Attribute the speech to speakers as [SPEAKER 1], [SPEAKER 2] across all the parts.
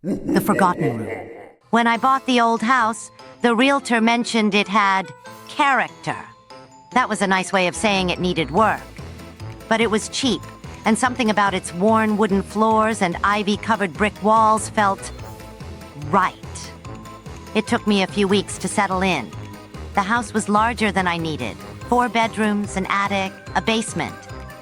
[SPEAKER 1] The forgotten room. When I bought the old house, the realtor mentioned it had character. That was a nice way of saying it needed work. But it was cheap, and something about its worn wooden floors and ivy-covered brick walls felt right. It took me a few weeks to settle in. The house was larger than I needed. 4 bedrooms, an attic, a basement.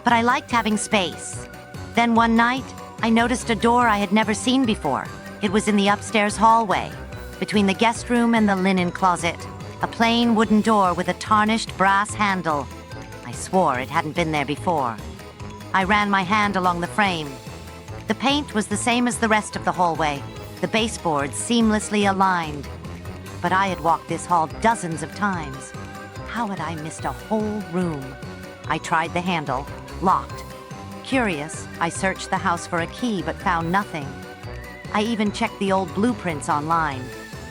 [SPEAKER 1] But I liked having space. Then one night, I noticed a door I had never seen before. It was in the upstairs hallway, between the guest room and the linen closet. A plain wooden door with a tarnished brass handle. I swore it hadn't been there before. I ran my hand along the frame. The paint was the same as the rest of the hallway, the baseboards seamlessly aligned. But I had walked this hall dozens of times. How had I missed a whole room? I tried the handle, locked. Curious, I searched the house for a key but found nothing. I even checked the old blueprints online.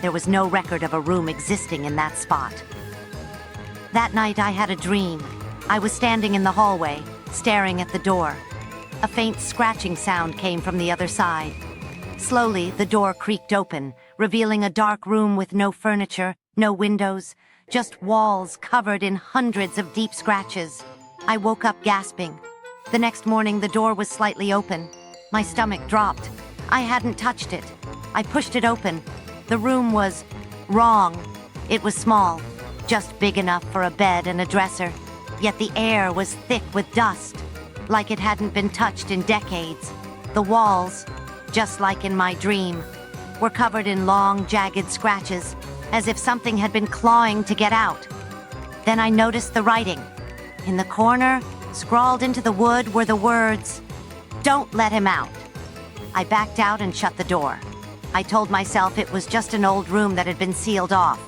[SPEAKER 1] There was no record of a room existing in that spot. That night I had a dream. I was standing in the hallway, staring at the door. A faint scratching sound came from the other side. Slowly, the door creaked open, revealing a dark room with no furniture, no windows, just walls covered in hundreds of deep scratches. I woke up gasping. The next morning, the door was slightly open. My stomach dropped. I hadn't touched it. I pushed it open. The room was wrong. It was small, just big enough for a bed and a dresser. Yet the air was thick with dust, like it hadn't been touched in decades. The walls, just like in my dream, were covered in long, jagged scratches, as if something had been clawing to get out. Then I noticed the writing. In the corner, scrawled into the wood, were the words, "Don't let him out." I backed out and shut the door. I told myself it was just an old room that had been sealed off,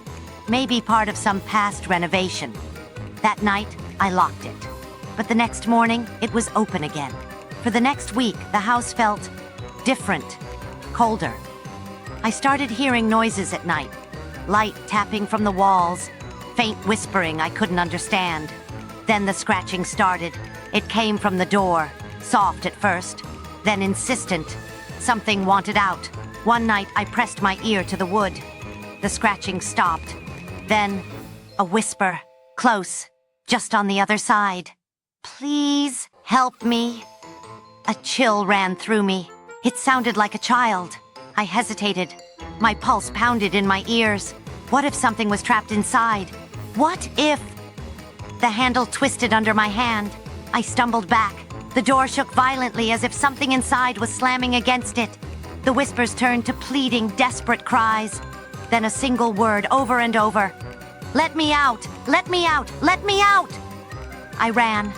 [SPEAKER 1] maybe part of some past renovation. That night, I locked it. But the next morning, it was open again. For the next week, the house felt different, colder. I started hearing noises at night, light tapping from the walls, faint whispering I couldn't understand. Then the scratching started. It came from the door, soft at first, then insistent. Something wanted out. One night, I pressed my ear to the wood. The scratching stopped. Then, a whisper, close, just on the other side. "Please help me." A chill ran through me. It sounded like a child. I hesitated. My pulse pounded in my ears. What if something was trapped inside? What if... The handle twisted under my hand. I stumbled back. The door shook violently as if something inside was slamming against it. The whispers turned to pleading, desperate cries. Then a single word over and over. "Let me out! Let me out! Let me out!" I ran.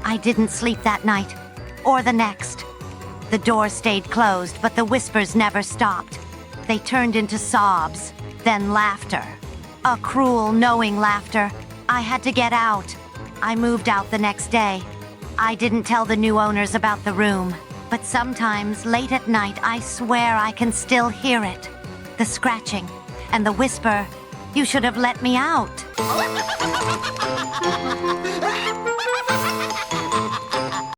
[SPEAKER 1] I didn't sleep that night, or the next. The door stayed closed, but the whispers never stopped. They turned into sobs, then laughter. A cruel, knowing laughter. I had to get out. I moved out the next day. I didn't tell the new owners about the room. But sometimes, late at night, I swear I can still hear it. The scratching and the whisper, "You should have let me out."